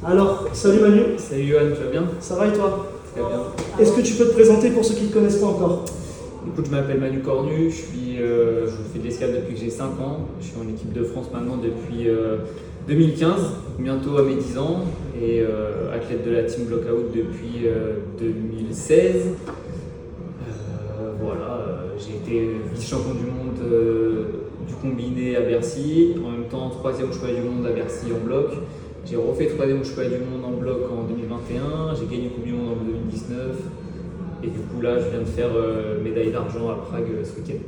Alors, salut Manu, Salut Johan, tu vas bien? ça va et toi? Très bien. Est-ce que tu peux te présenter pour ceux qui ne te connaissent pas encore? Écoute, je m'appelle Manu Cornu, je fais de l'escalade depuis que j'ai 5 ans. Je suis en équipe de France maintenant depuis 2015, bientôt à mes 10 ans, et athlète de la team Blockout depuis 2016. J'ai été vice-champion du monde du combiné à Bercy, en même temps 3e championnat du monde à Bercy en bloc. J'ai refait 3e championnat du monde en bloc en 2021, j'ai gagné le Coupe du monde en 2019, et du coup là je viens de faire médaille d'argent à Prague ce week-end.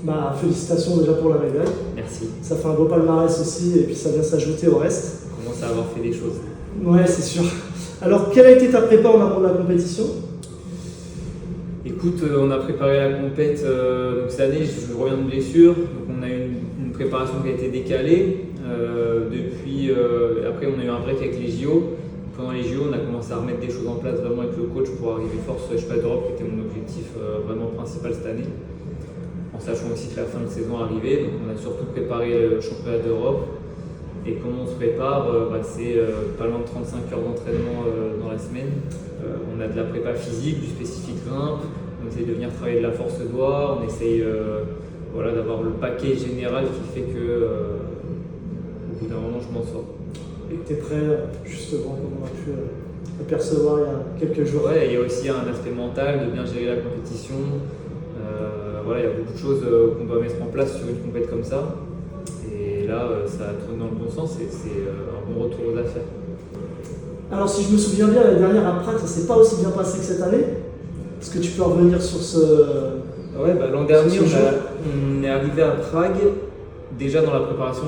Bah, félicitations déjà pour la médaille. Merci. Ça fait un beau palmarès aussi et puis ça vient s'ajouter au reste. On commence à avoir fait des choses. Ouais, c'est sûr. Alors, quelle a été ta prépa en amont de la compétition? Écoute, on a préparé la compète donc cette année, je reviens de blessure, donc on a eu une préparation qui a été décalée. Après on a eu un break avec les JO. Pendant les JO, on a commencé à remettre des choses en place vraiment avec le coach pour arriver fort sur les championnats d'Europe, qui était mon objectif vraiment principal cette année. En sachant aussi que la fin de saison arrivait, donc on a surtout préparé le championnat d'Europe. Et comment on se prépare, c'est pas loin de 35 heures d'entraînement dans la semaine. On a de la prépa physique, du spécifique grimpe, on essaye de venir travailler de la force doigt, on essaye d'avoir le paquet général qui fait que au bout d'un moment je m'en sors. Et que tu es prêt, justement, comme on a pu apercevoir il y a quelques jours. Ouais, il y a aussi un aspect mental, de bien gérer la compétition. Il y a beaucoup de choses qu'on doit mettre en place sur une compétition comme ça. Et là, ça tourne dans le bon sens et c'est un bon retour aux affaires. Alors, si je me souviens bien, l'année dernière à Prague, ça s'est pas aussi bien passé que cette année. Est-ce que tu peux revenir sur ce. L'an dernier, on est arrivé à Prague. Déjà dans la préparation,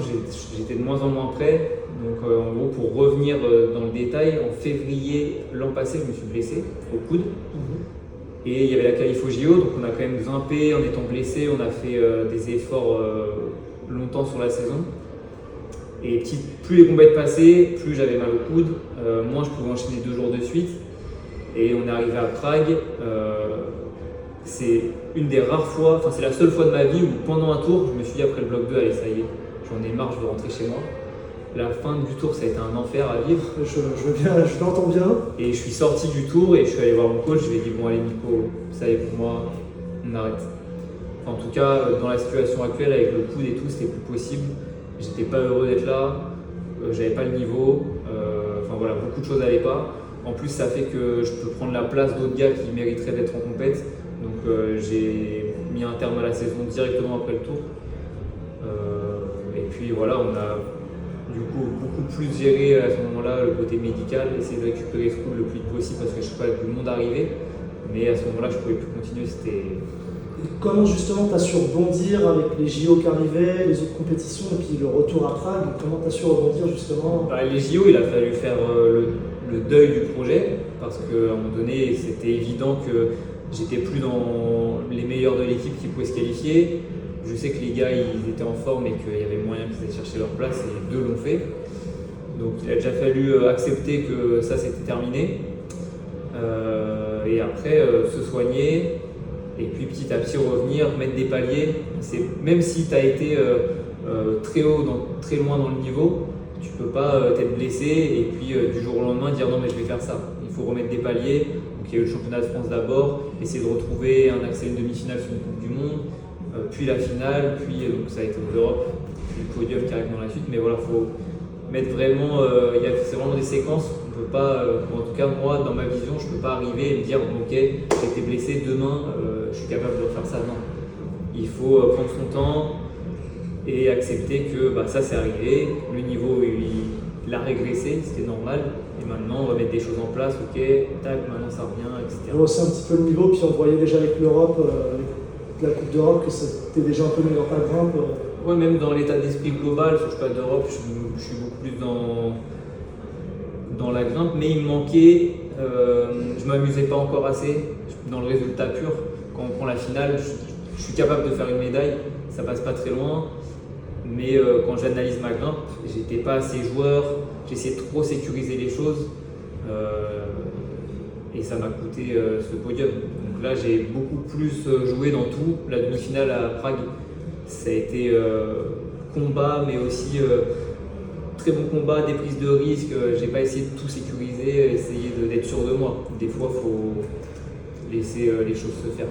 j'étais de moins en moins prêt. Donc en gros, pour revenir dans le détail, en février l'an passé, je me suis blessé au coude. Et il y avait la qualif au JO, donc on a quand même grimpé en étant blessé, on a fait des efforts longtemps sur la saison. Et plus les compètes passaient, plus j'avais mal au coude, moins je pouvais enchaîner 2 jours de suite. Et on est arrivé à Prague. C'est une des rares fois, c'est la seule fois de ma vie où pendant un tour, je me suis dit après le bloc 2, allez ça y est, j'en ai marre, je veux rentrer chez moi. La fin du tour, ça a été un enfer à vivre. Je l'entends bien. Et je suis sorti du tour et je suis allé voir mon coach, je lui ai dit bon allez Nico, ça y est pour moi, on arrête. En tout cas, dans la situation actuelle avec le coude et tout, c'était plus possible. J'étais pas heureux d'être là, j'avais pas le niveau, beaucoup de choses n'allaient pas. En plus, ça fait que je peux prendre la place d'autres gars qui mériteraient d'être en compète. Donc j'ai mis un terme à la saison directement après le tour. Et puis voilà, on a du coup beaucoup plus géré à ce moment-là le côté médical, essayer de récupérer ce coup le plus vite possible parce que je sais pas, le monde arrivait. Mais à ce moment-là, je pouvais plus continuer. Comment justement tu as su rebondir avec les JO qui arrivaient, les autres compétitions et puis le retour à Prague? Comment tu as su rebondir justement? Les JO, il a fallu faire le deuil du projet parce qu'à un moment donné, c'était évident que j'étais plus dans les meilleurs de l'équipe qui pouvaient se qualifier. Je sais que les gars ils étaient en forme et qu'il y avait moyen qu'ils aient cherché leur place et les 2 l'ont fait. Donc il a déjà fallu accepter que ça c'était terminé. Et après se soigner et puis petit à petit revenir, mettre des paliers. Même si tu as été très haut, très loin dans le niveau, tu peux pas t'être blessé et puis du jour au lendemain dire non mais je vais faire ça. Il faut remettre des paliers. Donc il y a eu le championnat de France d'abord, essayer de retrouver un accès à une demi-finale sur une Coupe du Monde, puis la finale, puis donc ça a été l'Europe, puis le podium qui arrive dans la suite. Mais voilà, il faut mettre vraiment, c'est vraiment des séquences. On peut pas, en tout cas moi dans ma vision, je peux pas arriver et me dire bon, ok, j'ai été blessé, demain je suis capable de refaire ça. Non, il faut prendre son temps et accepter que ça c'est arrivé, le niveau il a régressé, c'était normal. Et maintenant, on va mettre des choses en place, ok, tac, maintenant ça revient, etc. On haussait un petit peu le niveau, puis on voyait déjà avec l'Europe, avec la Coupe d'Europe, que c'était déjà un peu mieux dans ta grimpe. Ouais, même dans l'état d'esprit global, sur le championnat d'Europe, je suis beaucoup plus dans la grimpe, mais il me manquait, je m'amusais pas encore assez dans le résultat pur. Quand on prend la finale, je suis capable de faire une médaille, ça passe pas très loin. Mais quand j'analyse ma grimpe, j'étais pas assez joueur, j'essayais de trop sécuriser les choses et ça m'a coûté ce podium. Donc là, j'ai beaucoup plus joué dans tout. La demi-finale à Prague, ça a été combat, mais aussi très bons combats, des prises de risques. J'ai pas essayé de tout sécuriser, essayer d'être sûr de moi. Des fois, il faut laisser les choses se faire.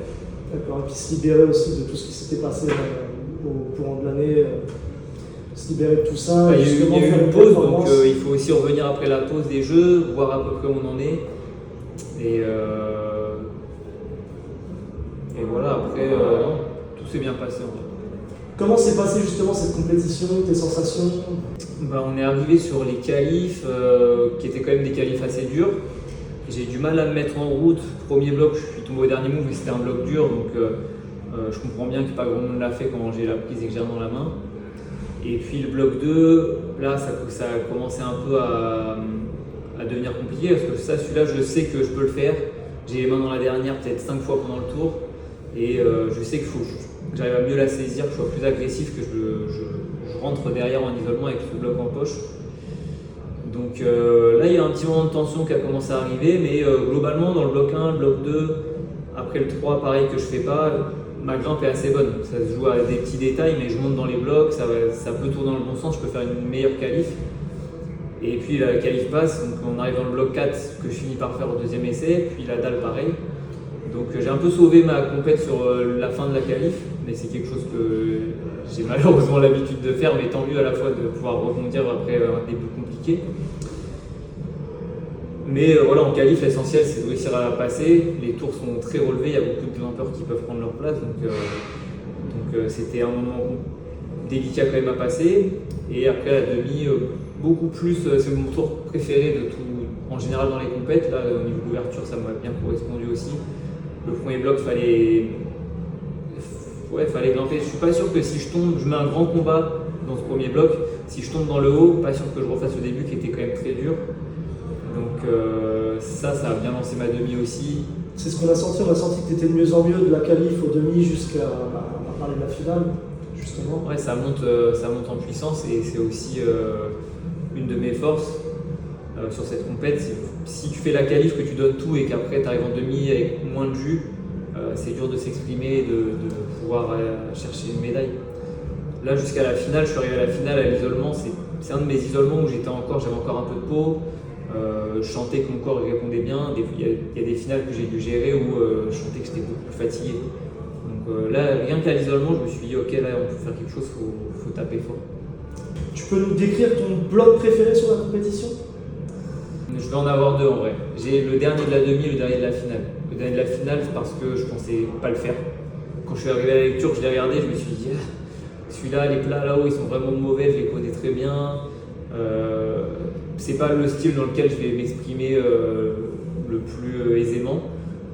D'accord, et puis se libérer aussi de tout ce qui s'était passé au courant de l'année, se libérer de tout ça. Il y a eu faire une pause, donc performance. il faut aussi revenir après la pause des jeux, voir à peu près où on en est. Et voilà, après, tout s'est bien passé en fait. Comment s'est passée justement cette compétition, tes sensations? On est arrivé sur les qualifs, qui étaient quand même des qualifs assez durs. J'ai eu du mal à me mettre en route. Premier bloc, je suis tombé au dernier move, mais c'était un bloc dur, donc je comprends bien que pas grand monde l'a fait quand j'ai la prise et que j'ai rien dans la main. Et puis le bloc 2, là ça a commencé un peu à devenir compliqué, parce que celui-là je sais que je peux le faire. J'ai les mains dans la dernière peut-être 5 fois pendant le tour, et je sais qu'il faut que j'arrive à mieux la saisir, que je sois plus agressif, que je rentre derrière en isolement avec ce bloc en poche. Donc là, il y a un petit moment de tension qui a commencé à arriver, mais globalement, dans le bloc 1, le bloc 2, après le 3, pareil que je fais pas, ma grimpe est assez bonne. Ça se joue à des petits détails, mais je monte dans les blocs, ça peut tourner dans le bon sens, je peux faire une meilleure qualif. Et puis la qualif passe, donc on arrive dans le bloc 4, que je finis par faire au deuxième essai, puis la dalle pareil. Donc j'ai un peu sauvé ma compète sur la fin de la qualif, mais c'est quelque chose que j'ai malheureusement l'habitude de faire, mais tant mieux à la fois de pouvoir rebondir après un début compliqué. Mais voilà, en qualif, l'essentiel c'est de réussir à la passer. Les tours sont très relevés, il y a beaucoup de grimpeurs qui peuvent prendre leur place, donc c'était un moment délicat quand même à passer. Et après la demi, beaucoup plus, c'est mon tour préféré de tout, en général dans les compètes. Là, au niveau de l'ouverture, ça m'a bien correspondu aussi. Le premier bloc, fallait grimper. Je suis pas sûr que si je tombe, je mets un grand combat dans ce premier bloc. Si je tombe dans le haut, pas sûr que je refasse le début qui était quand même très dur. Donc ça a bien lancé ma demi aussi. C'est ce qu'on a senti, on a senti que tu étais de mieux en mieux de la qualif au demi jusqu'à parler de la finale, justement. Ouais, ça monte en puissance, et c'est aussi une de mes forces sur cette compète. Si tu fais la qualif, que tu donnes tout et qu'après tu arrives en demi avec moins de jus, c'est dur de s'exprimer et de pouvoir chercher une médaille. Là, jusqu'à la finale, je suis arrivé à la finale à l'isolement. C'est un de mes isolements où j'avais encore un peu de peau. Je sentais que mon corps répondait bien. Il y a des finales que j'ai dû gérer où je sentais que j'étais beaucoup plus fatigué. Donc là, rien qu'à l'isolement, je me suis dit ok, là on peut faire quelque chose, faut taper fort. Tu peux nous décrire ton bloc préféré sur la compétition? Je vais en avoir deux en vrai. J'ai le dernier de la demi et le dernier de la finale. Le dernier de la finale, c'est parce que je pensais pas le faire. Quand je suis arrivé à la lecture, je l'ai regardé, je me suis dit celui-là, les plats là-haut, ils sont vraiment mauvais, je les connais très bien. C'est pas le style dans lequel je vais m'exprimer le plus aisément.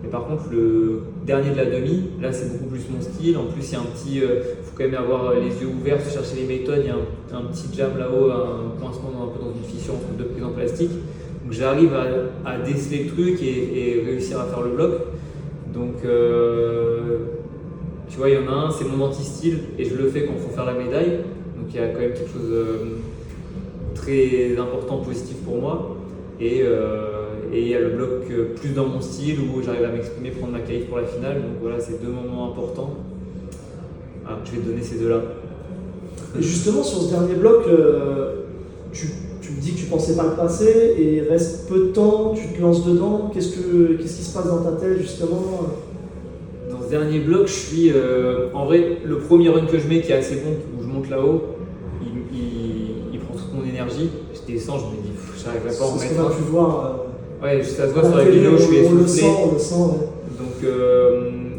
Mais par contre, le dernier de la demi, là c'est beaucoup plus mon style. En plus, il y a un petit. Faut quand même avoir les yeux ouverts, chercher les méthodes. Il y a un petit jam là-haut, un coincement un peu dans une fissure entre deux prises en plastique. Donc j'arrive à déceler le truc et réussir à faire le bloc. Donc tu vois, il y en a un, c'est mon anti-style et je le fais quand il faut faire la médaille. Donc il y a quand même quelque chose de très important, positif pour moi. Et il y a le bloc plus dans mon style où j'arrive à m'exprimer, prendre ma qualif pour la finale. Donc voilà, c'est deux moments importants. Ah, je vais te donner ces deux-là. Et justement, sur ce dernier bloc, tu me dis que tu pensais pas le passer et il reste peu de temps, tu te lances dedans. Qu'est-ce qui se passe dans ta tête justement? Dans ce dernier bloc, je suis. En vrai, le premier run que je mets qui est assez bon, où je monte là-haut, il prend toute mon énergie. Je descends, je me dis, j'arriverai pas à en C'est mettre ce qu'on a un. pu voir. Ouais, ça se voit sur la vidéo, je suis essoufflé. On le sent, ouais. Donc,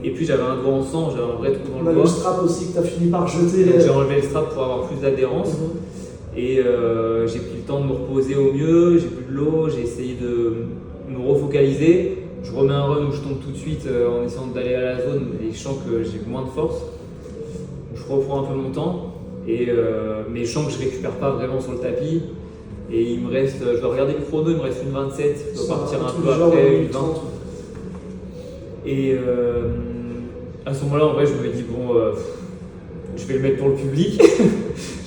et puis j'avais un doigt en sang, j'avais un vrai trou dans On a le doigt. le strap aussi que tu as fini par jeter. Donc j'ai enlevé le strap pour avoir plus d'adhérence. Et j'ai pris le temps de me reposer au mieux, j'ai bu de l'eau, j'ai essayé de me refocaliser. Je remets un run où je tombe tout de suite en essayant d'aller à la zone et je sens que j'ai moins de force. Je reprends un peu mon temps, mais je sens que je récupère pas vraiment sur le tapis. Et il me reste, je dois regarder le chrono, il me reste une 27, je dois partir un peu après, une 20. Et à ce moment-là, en vrai, je me dis, bon, je vais le mettre pour le public.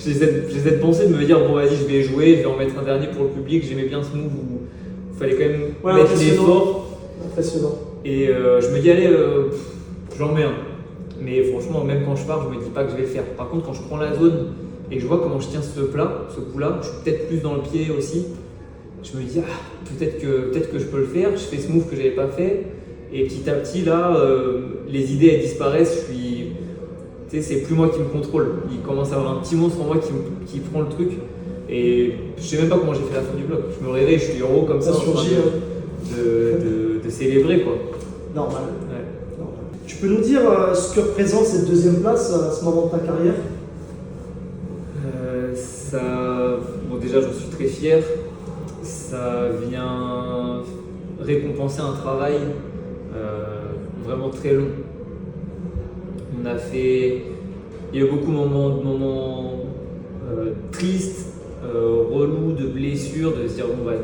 J'essaie de penser, de me dire, bon, vas-y, je vais jouer, je vais en mettre un dernier pour le public. J'aimais bien ce move où il fallait quand même mettre l'effort. Impressionnant. Et je me dis, allez, j'en mets un. Mais franchement, même quand je pars, je me dis pas que je vais le faire. Par contre, quand je prends la zone, et je vois comment je tiens ce coup-là, je suis peut-être plus dans le pied aussi. Je me dis, peut-être que je peux le faire, je fais ce move que je n'avais pas fait, et petit à petit, là, les idées elles disparaissent, c'est plus moi qui me contrôle. Il commence à avoir un petit monstre en moi qui prend le truc, et je sais même pas comment j'ai fait la fin du bloc. Je me réveille, je suis héros comme ça, en train de célébrer, quoi. Normal. Ouais. Normal. Tu peux nous dire ce que représente cette deuxième place à ce moment de ta carrière? Bon, déjà, j'en suis très fier. Ça vient récompenser un travail vraiment très long. Il y a eu beaucoup de moments tristes, relous, de blessures, de se dire bon, bah,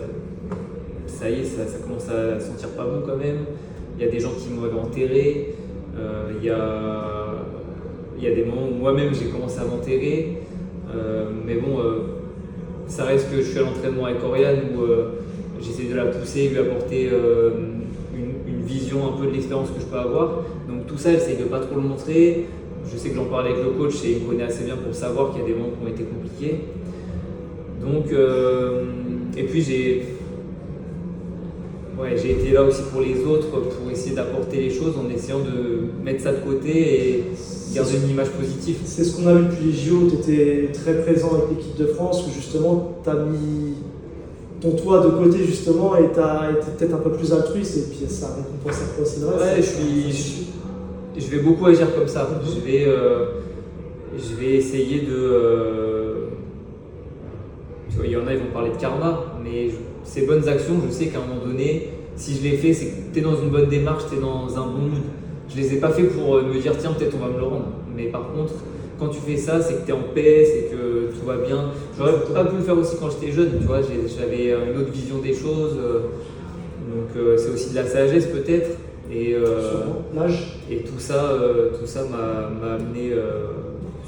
ça y est, ça commence à sentir pas bon quand même. Il y a des gens qui m'avaient enterré. Il y a des moments où moi-même j'ai commencé à m'enterrer. Mais bon, ça reste que je suis à l'entraînement avec Oriane où j'essaie de la pousser, lui apporter une vision un peu de l'expérience que je peux avoir. Donc tout ça, j'essaie de pas trop le montrer. Je sais que j'en parlais avec le coach et il me connaît assez bien pour savoir qu'il y a des moments qui ont été compliqués. Donc, et puis j'ai été là aussi pour les autres, pour essayer d'apporter les choses en essayant de mettre ça de côté et garder une image positive. C'est ce qu'on a vu depuis les JO, tu étais très présent avec l'équipe de France où justement tu as mis ton toit de côté justement et tu as été peut-être un peu plus altruiste et puis ça récompense un peu aussi le reste. Ouais, je vais beaucoup agir comme ça. Je vais essayer de... Tu vois, il y en a, ils vont parler de karma, mais ces bonnes actions, je sais qu'à un moment donné, si je les fais, c'est que tu es dans une bonne démarche, tu es dans un bon mood. Je les ai pas fait pour me dire tiens, peut-être on va me le rendre. Mais par contre, quand tu fais ça, c'est que tu es en paix, c'est que tout va bien. J'aurais pas pu le faire aussi quand j'étais jeune, tu vois, j'avais une autre vision des choses. Donc c'est aussi de la sagesse peut-être. Et tout ça m'a amené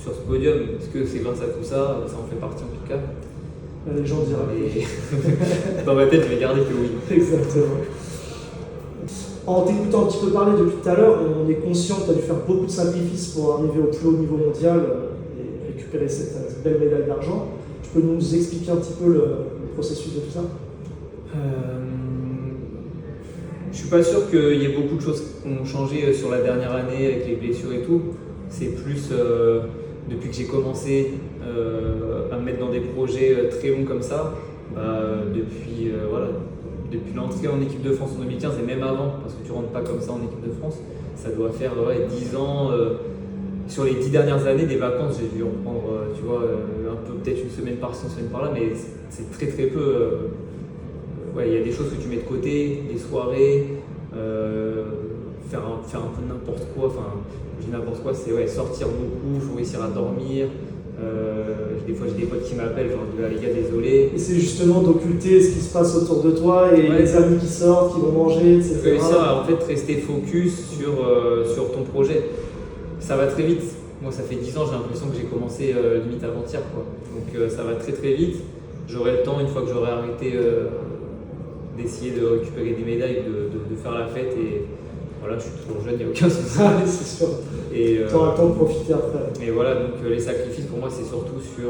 sur ce podium. Est-ce que c'est grâce à tout ça? Ça en fait partie en tout cas. Les gens diraient. Dans ma tête, je vais garder que oui. Exactement. En t'écoutant un petit peu parler depuis tout à l'heure, on est conscient que tu as dû faire beaucoup de sacrifices pour arriver au plus haut niveau mondial et récupérer cette belle médaille d'argent. Tu peux nous expliquer un petit peu le processus de tout ça? Je suis pas sûr qu'il y ait beaucoup de choses qui ont changé sur la dernière année avec les blessures et tout. C'est plus depuis que j'ai commencé à me mettre dans des projets très longs comme ça, depuis l'entrée en équipe de France en 2015 et même avant, parce que tu rentres pas comme ça en équipe de France, ça doit faire 10 ans. Sur les 10 dernières années, des vacances, j'ai dû en prendre un peu, peut-être une semaine par-ci, une semaine par-là, mais c'est très très peu. Il y a des choses que tu mets de côté, des soirées, faire un peu n'importe quoi. Enfin, je dis n'importe quoi, c'est sortir beaucoup, faut réussir à dormir. Des fois, j'ai des potes qui m'appellent, genre les gars, désolé. Et c'est justement d'occulter ce qui se passe autour de toi et les amis qui sortent, qui vont manger, etc. Réussir à en fait rester focus sur ton projet. Ça va très vite. Moi, ça fait 10 ans, j'ai l'impression que j'ai commencé limite avant-hier, quoi. Donc ça va très très vite. J'aurai le temps, une fois que j'aurai arrêté d'essayer de récupérer des médailles, de faire la fête. Et voilà, je suis toujours jeune, il n'y a aucun souci. C'est sûr. Tu auras le temps de profiter après. Et voilà, donc les sacrifices pour moi, c'est surtout sur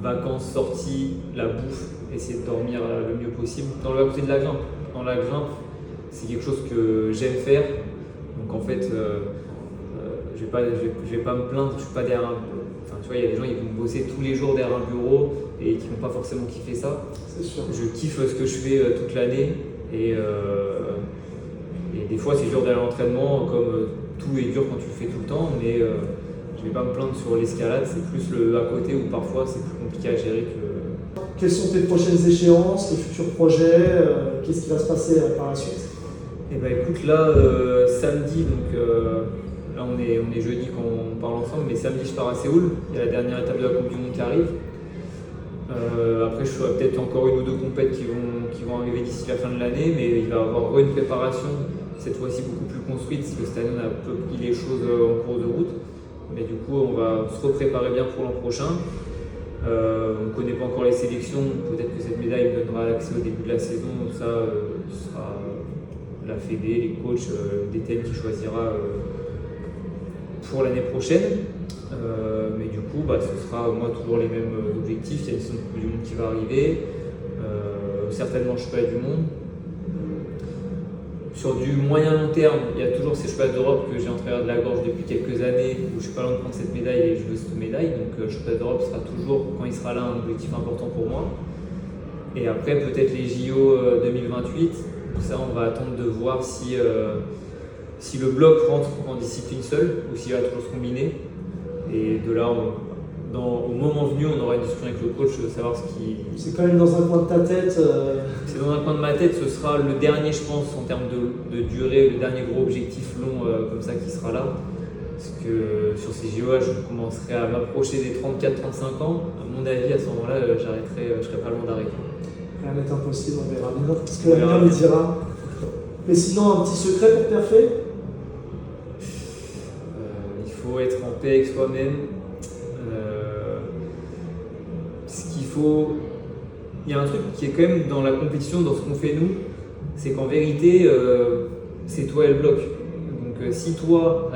vacances, sorties, la bouffe, essayer de dormir le mieux possible. Dans le côté de la grimpe. Dans la grimpe, c'est quelque chose que j'aime faire. Donc en fait, je vais pas me plaindre, je suis pas derrière Enfin, tu vois, il y a des gens qui vont bosser tous les jours derrière un bureau et qui vont pas forcément kiffer ça. C'est sûr. Je kiffe ce que je fais toute l'année et des fois c'est dur d'aller à l'entraînement, comme tout est dur quand tu le fais tout le temps, mais je vais pas me plaindre sur l'escalade, c'est plus le à côté où parfois c'est plus compliqué à gérer que... Quelles sont tes prochaines échéances, tes futurs projets, qu'est-ce qui va se passer par la suite? Eh ben écoute, là samedi, donc là on est jeudi quand on parle ensemble, mais samedi je pars à Séoul, il y a la dernière étape de la Coupe du Monde qui arrive. Après, je ferai peut-être encore une ou deux compètes qui vont arriver d'ici la fin de l'année, mais il va y avoir une préparation, cette fois-ci beaucoup plus construite, parce que cette année on a un peu pris les choses en cours de route. Mais du coup, on va se repréparer bien pour l'an prochain. On ne connaît pas encore les sélections, peut-être que cette médaille me donnera l'accès au début de la saison, ça ce sera la Fédé, les coachs, DTN qui choisira pour l'année prochaine. Mais du coup, ce sera moi toujours les mêmes objectifs. Il y a une saison de Coupe du Monde qui va arriver. Certainement championnat du monde. Sur du moyen long terme, il y a toujours ces championnats d'Europe que j'ai en travers de la gorge depuis quelques années, où je suis pas loin de prendre cette médaille et je veux cette médaille. Donc le championnat d'Europe sera toujours, quand il sera là, un objectif important pour moi. Et après, peut-être les JO 2028. Ça, on va attendre de voir si le bloc rentre en discipline seule ou s'il va toujours se combiner. Et de là, au moment venu, on aura une discussion avec le coach de savoir ce qui. C'est quand même dans un coin de ta tête. C'est dans un coin de ma tête, ce sera le dernier, je pense, en termes de durée, le dernier gros objectif long comme ça qui sera là. Parce que sur ces JO, je commencerai à m'approcher des 34-35 ans. À mon avis, à ce moment-là, je serai pas loin d'arrêter. Rien n'est impossible, on verra bien ce que l'avenir nous dira. Mais sinon, un petit secret pour perfer? Il faut être en paix avec soi-même. Il y a un truc qui est quand même dans la compétition, dans ce qu'on fait nous, c'est qu'en vérité, c'est toi et le bloc. Donc si toi,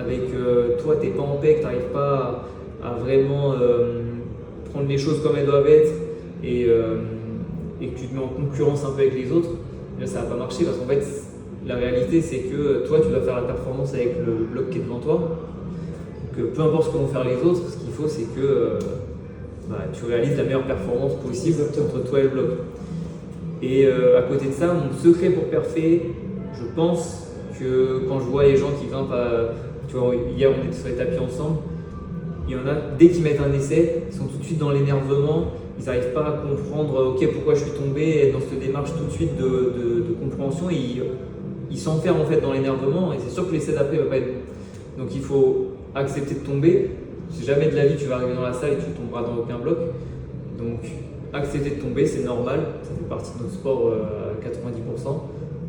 t'es pas en paix, que t'arrives pas à vraiment prendre les choses comme elles doivent être et que tu te mets en concurrence un peu avec les autres, là ça va pas marcher parce qu'en fait, la réalité c'est que toi tu dois faire la performance avec le bloc qui est devant toi. Donc peu importe ce que vont faire les autres, ce qu'il faut c'est que tu réalises la meilleure performance possible entre toi et le bloc. Et à côté de ça, mon secret pour perfer, je pense que quand je vois les gens qui grimpent tu vois, hier on était sur les tapis ensemble, il y en a, dès qu'ils mettent un essai, ils sont tout de suite dans l'énervement, ils n'arrivent pas à comprendre ok pourquoi je suis tombé, et dans cette démarche tout de suite de compréhension, ils s'enferment en fait dans l'énervement et c'est sûr que l'essai d'après ne va pas être bon. Donc il faut accepter de tomber. Jamais de la vie tu vas arriver dans la salle et tu ne tomberas dans aucun bloc. Donc accepter de tomber, c'est normal, ça fait partie de notre sport à 90%.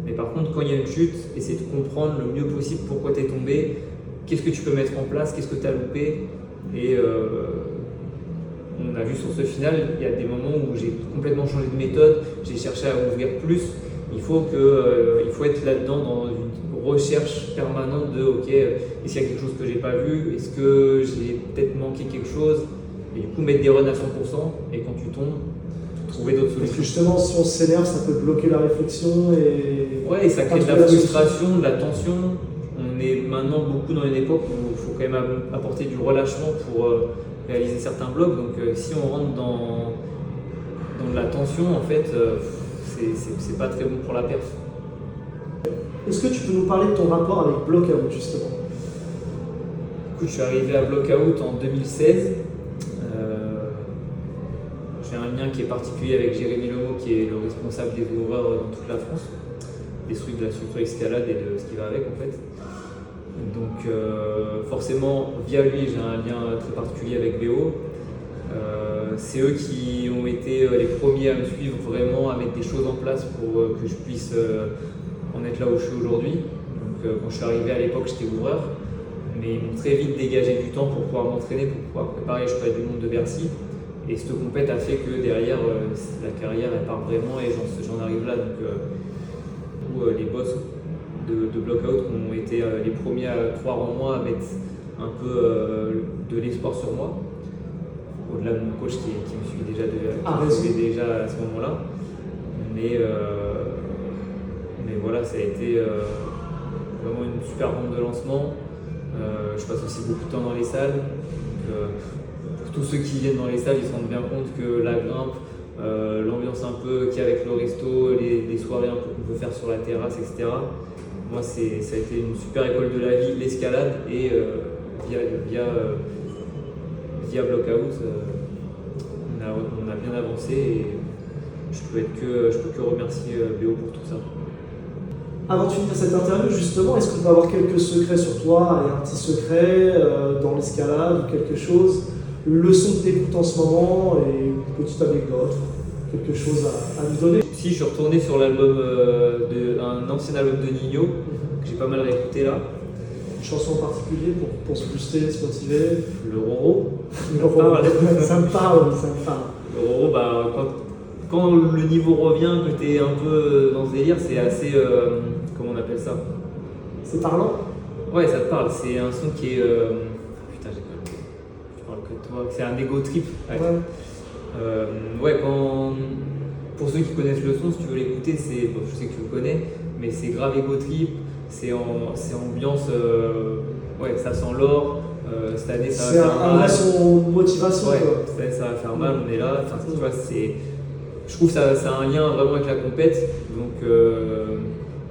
Mais par contre, quand il y a une chute, essayer de comprendre le mieux possible pourquoi tu es tombé, qu'est-ce que tu peux mettre en place, qu'est-ce que tu as loupé. Et on a vu sur ce final, il y a des moments où j'ai complètement changé de méthode, j'ai cherché à ouvrir plus. Il faut être là-dedans dans une recherche permanente de ok, est-ce qu'il y a quelque chose que j'ai pas vu, est-ce que j'ai peut-être manqué quelque chose, et du coup mettre des runs à 100% et quand tu tombes, trouver d'autres solutions. Parce que justement, si on s'énerve, ça peut bloquer la réflexion et ça crée de la frustration, de la tension. On est maintenant beaucoup dans une époque où il faut quand même apporter du relâchement pour réaliser certains blocs. Donc si on rentre dans de la tension, en fait, c'est pas très bon pour la perf. Est-ce que tu peux nous parler de ton rapport avec Blockout justement? Écoute, je suis arrivé à Blockout en 2016. J'ai un lien qui est particulier avec Jérémy Lemo, qui est le responsable des ouvreurs dans toute la France, de la structure escalade et de ce qui va avec en fait. Donc forcément, via lui, j'ai un lien très particulier avec BO. C'est eux qui ont été les premiers à me suivre vraiment, à mettre des choses en place pour que je puisse en être là où je suis aujourd'hui. Donc quand je suis arrivé à l'époque, j'étais ouvreur, mais ils m'ont très vite dégagé du temps pour pouvoir m'entraîner, pour pouvoir préparer le championnat du monde de Bercy. Et cette compète a fait que derrière, la carrière elle part vraiment et j'en arrive là. Donc les boss de Blockout ont été les premiers à croire en moi, à mettre un peu de l'espoir sur moi. Au-delà de mon coach qui me suit déjà, déjà à ce moment-là. Mais voilà, ça a été vraiment une super rampe de lancement. Je passe aussi beaucoup de temps dans les salles. Donc, pour tous ceux qui viennent dans les salles, ils se rendent bien compte que la grimpe, l'ambiance un peu qu'il y a avec le resto, les soirées un peu qu'on peut faire sur la terrasse, etc. Moi, ça a été une super école de la vie, l'escalade, et via Blockout, on a bien avancé et je peux que remercier BO pour tout ça. Avant de finir cette interview, justement, est-ce qu'on peut avoir quelques secrets sur toi, et un petit secret dans l'escalade ou quelque chose, une leçon que tu écoutes en ce moment et une petite anecdote, quelque chose à nous donner? Si, je suis retourné sur l'album un ancien album de Nino que j'ai pas mal réécouté là. Une chanson en particulier pour se booster, se motiver? Le Roro. Le Roro, ça me parle. Le Roro, quand le niveau revient, que tu es un peu dans ce délire, c'est assez. Comment on appelle ça? C'est parlant? Ouais, ça te parle. C'est un son qui est putain, j'ai pas le mot. Je parle que de toi. C'est un ego trip. Ouais. Ouais. Ouais, quand. Pour ceux qui connaissent le son, si tu veux l'écouter, c'est. Bon, je sais que tu le connais, mais c'est grave ego trip. C'est ambiance. Ouais, ça sent l'or. Cette année, ça va C'est faire un mal. vrai son motivation. Ouais, Quoi. cette année, ça va faire mal, on est là. Enfin, tu vois, c'est. Je trouve que ça a un lien vraiment avec la compète. Donc,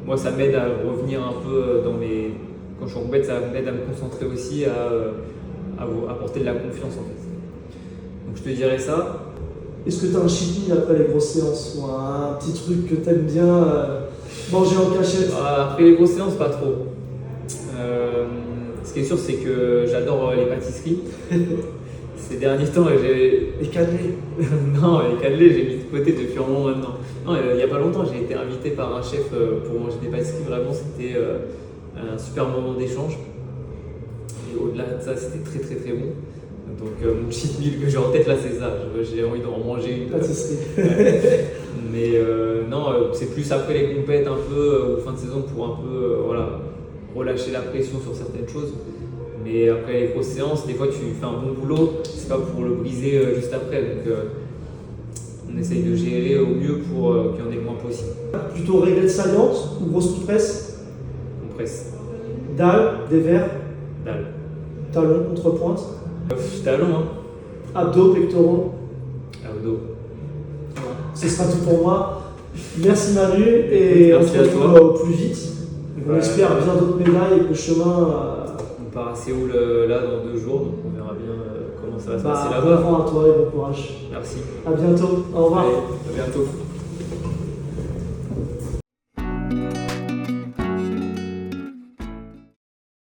moi, ça m'aide à revenir un peu dans mes. Quand je suis en compète, ça m'aide à me concentrer aussi, à apporter de la confiance en fait. Donc, je te dirais ça. Est-ce que tu as un cheat meal après les grosses séances ou un petit truc que tu aimes bien manger en cachette? Après les grosses séances, pas trop. Ce qui est sûr, c'est que j'adore les pâtisseries. Ces derniers temps, j'ai. Les cannelés. Non, les cannelés, j'ai mis de côté depuis un moment maintenant. Non, il n'y a pas longtemps, j'ai été invité par un chef pour manger des pâtisseries. Vraiment, c'était un super moment d'échange. Et au-delà de ça, c'était très très très bon. Donc, mon cheat meal que j'ai en tête là, c'est ça. J'ai envie d'en manger une. Pâtisserie. Mais non, c'est plus après les compètes un peu, ou fin de saison pour un peu voilà, relâcher la pression sur certaines choses. Mais après les grosses séances, des fois tu fais un bon boulot, c'est pas pour le briser juste après. Donc on essaye de gérer au mieux pour qu'il y en ait le moins possible. Plutôt réglette saillante ou grosse toute presse? On presse. Dalle, dévers, Dalle. talon, contrepointe, Talon, hein. abdos, pectoraux. Abdos. Ce sera tout pour moi. Merci Manu et on se Merci à retrouve toi. au plus vite. On Ouais. espère bien d'autres médailles et que le chemin. On part à Séoul là dans 2 jours, donc on verra bien comment ça va se passer Bon là-bas. vent à toi et bon courage. Merci. À bientôt. Au revoir. Allez, à bientôt.